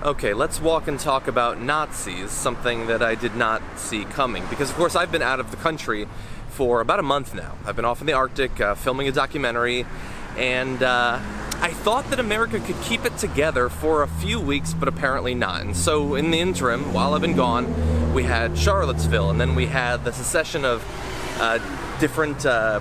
Okay, let's walk and talk about Nazis, something that I did not see coming. Because, of course, I've been out of the country for about a month now. I've been off in the Arctic filming a documentary, and I thought that America could keep it together for a few weeks, but apparently not. And so, in the interim, while I've been gone, we had Charlottesville, and then we had the succession of different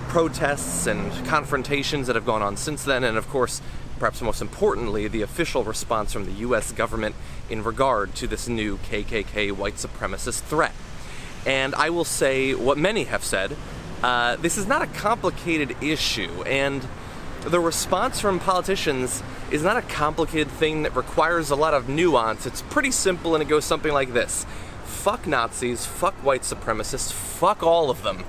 protests and confrontations that have gone on since then, and of course, perhaps most importantly, the official response from the U.S. government in regard to this new KKK white supremacist threat. And I will say what many have said, this is not a complicated issue, and the response from politicians is not a complicated thing that requires a lot of nuance. It's pretty simple, and it goes something like this. Fuck Nazis, fuck white supremacists, fuck all of them.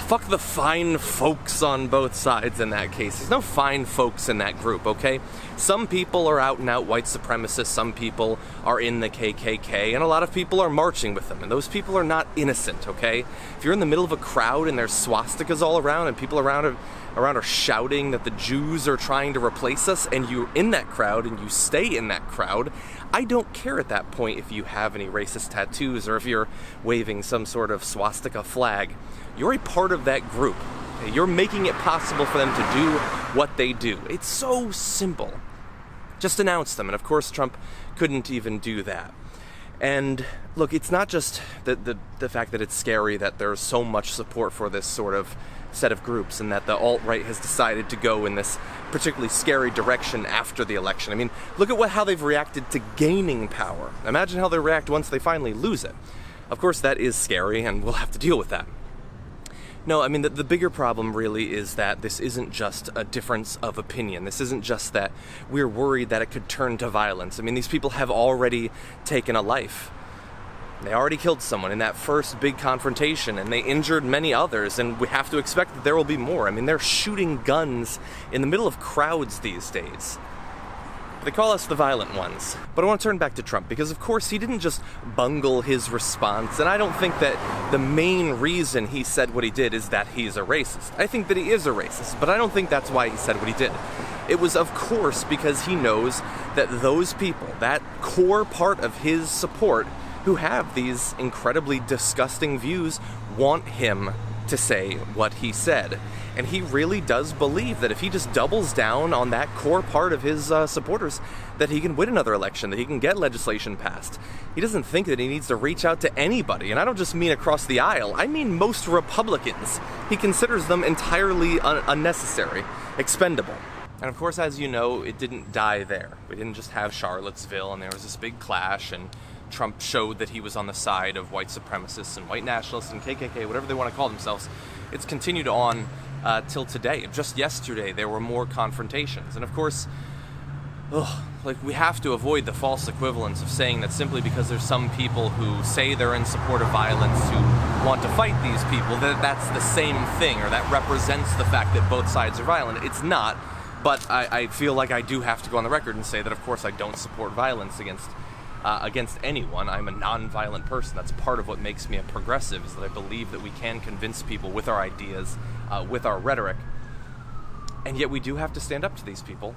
Fuck the fine folks on both sides in that case. There's no fine folks in that group, okay? Some people are out and out white supremacists, some people are in the KKK, and a lot of people are marching with them, and those people are not innocent, okay? If you're in the middle of a crowd and there's swastikas all around and people around are shouting that the Jews are trying to replace us, and you're in that crowd and you stay in that crowd, I don't care at that point if you have any racist tattoos or if you're waving some sort of swastika flag. You're a part of that group. You're making it possible for them to do what they do. It's so simple. Just announce them. And of course, Trump couldn't even do that. And look, it's not just the fact that it's scary that there's so much support for this sort of set of groups and that the alt-right has decided to go in this particularly scary direction after the election. I mean, look at how they've reacted to gaining power. Imagine how they react once they finally lose it. Of course, that is scary, and we'll have to deal with that. No, I mean, the bigger problem really is that this isn't just a difference of opinion. This isn't just that we're worried that it could turn to violence. I mean, these people have already taken a life. They already killed someone in that first big confrontation, and they injured many others, and we have to expect that there will be more. I mean, they're shooting guns in the middle of crowds these days. They call us the violent ones. But I want to turn back to Trump, because of course he didn't just bungle his response, and I don't think that the main reason he said what he did is that he's a racist. I think that he is a racist, but I don't think that's why he said what he did. It was, of course, because he knows that those people, that core part of his support, who have these incredibly disgusting views, want him to say what he said. And he really does believe that if he just doubles down on that core part of his supporters, that he can win another election, that he can get legislation passed. He doesn't think that he needs to reach out to anybody, and I don't just mean across the aisle, I mean most Republicans. He considers them entirely unnecessary, expendable. And of course, as you know, it didn't die there. We didn't just have Charlottesville and there was this big clash, and Trump showed that he was on the side of white supremacists and white nationalists and KKK, whatever they want to call themselves. It's continued on till today. Just yesterday, there were more confrontations. And of course, we have to avoid the false equivalence of saying that simply because there's some people who say they're in support of violence, who want to fight these people, that that's the same thing, or that represents the fact that both sides are violent. It's not, but I feel like I do have to go on the record and say that, of course, I don't support violence against anyone. I'm a non-violent person. That's part of what makes me a progressive, is that I believe that we can convince people with our ideas, with our rhetoric. And yet we do have to stand up to these people.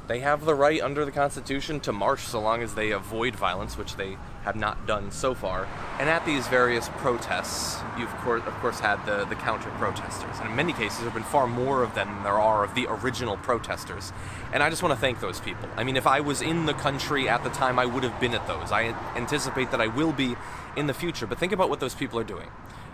They have the right under the Constitution to march so long as they avoid violence, which they have not done so far. And at these various protests, you've of course had the counter-protesters. And in many cases, there have been far more of them than there are of the original protesters. And I just want to thank those people. I mean, if I was in the country at the time, I would have been at those. I anticipate that I will be in the future. But think about what those people are doing.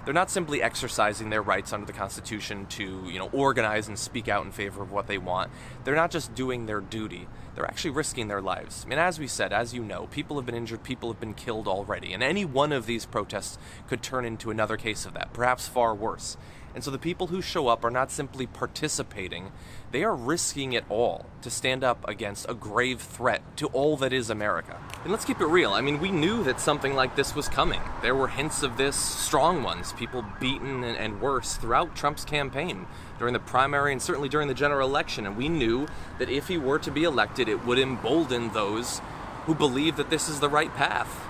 They're not simply exercising their rights under the Constitution to, organize and speak out in favor of what they want. They're not just doing their duty. They're actually risking their lives. I mean, as we said, as you know, people have been injured, people have been killed already. And any one of these protests could turn into another case of that, perhaps far worse. And so the people who show up are not simply participating, they are risking it all to stand up against a grave threat to all that is America. And let's keep it real. I mean, we knew that something like this was coming. There were hints of this, strong ones, people beaten and worse throughout Trump's campaign, during the primary and certainly during the general election. And we knew that if he were to be elected, it would embolden those who believe that this is the right path.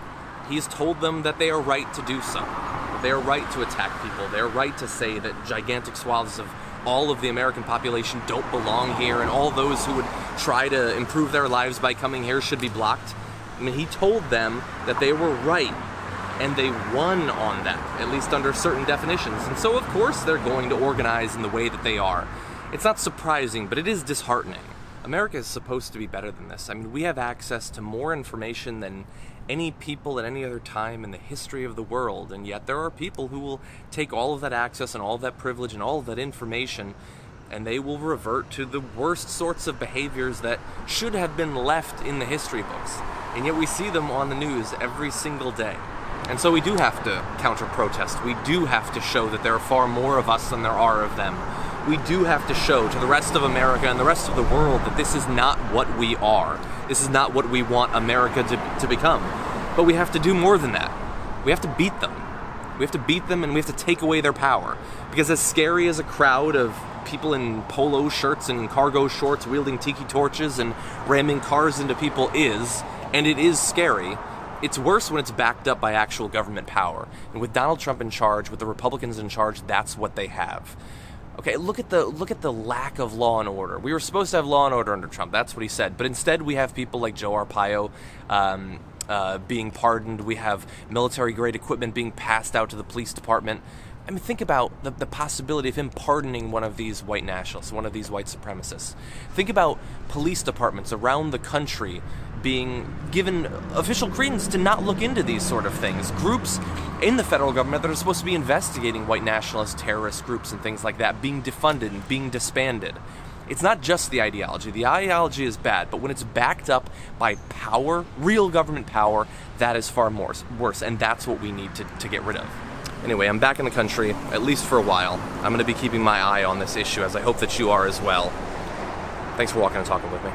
He's told them that they are right to do so. They are right to attack people. They are right to say that gigantic swaths of all of the American population don't belong here and all those who would try to improve their lives by coming here should be blocked. I mean, he told them that they were right, and they won on that, at least under certain definitions. And so, of course, they're going to organize in the way that they are. It's not surprising, but it is disheartening. America is supposed to be better than this. I mean, we have access to more information than any people at any other time in the history of the world, and yet there are people who will take all of that access and all of that privilege and all of that information, and they will revert to the worst sorts of behaviors that should have been left in the history books. And yet we see them on the news every single day. And so we do have to counter-protest. We do have to show that there are far more of us than there are of them. We do have to show to the rest of America and the rest of the world that this is not what we are. This is not what we want America to become. But we have to do more than that. We have to beat them. We have to beat them, and we have to take away their power. Because as scary as a crowd of people in polo shirts and cargo shorts wielding tiki torches and ramming cars into people is, and it is scary, it's worse when it's backed up by actual government power. And with Donald Trump in charge, with the Republicans in charge, that's what they have. Okay, look at the lack of law and order. We were supposed to have law and order under Trump. That's what he said. But instead, we have people like Joe Arpaio being pardoned. We have military-grade equipment being passed out to the police department. I mean, think about the possibility of him pardoning one of these white nationalists, one of these white supremacists. Think about police departments around the country being given official credence to not look into these sort of things. Groups in the federal government that are supposed to be investigating white nationalist terrorist groups and things like that being defunded and being disbanded. It's not just the ideology. The ideology is bad, but when it's backed up by power, real government power, that is far more worse, and that's what we need to get rid of. Anyway, I'm back in the country, at least for a while. I'm going to be keeping my eye on this issue, as I hope that you are as well. Thanks for walking and talking with me.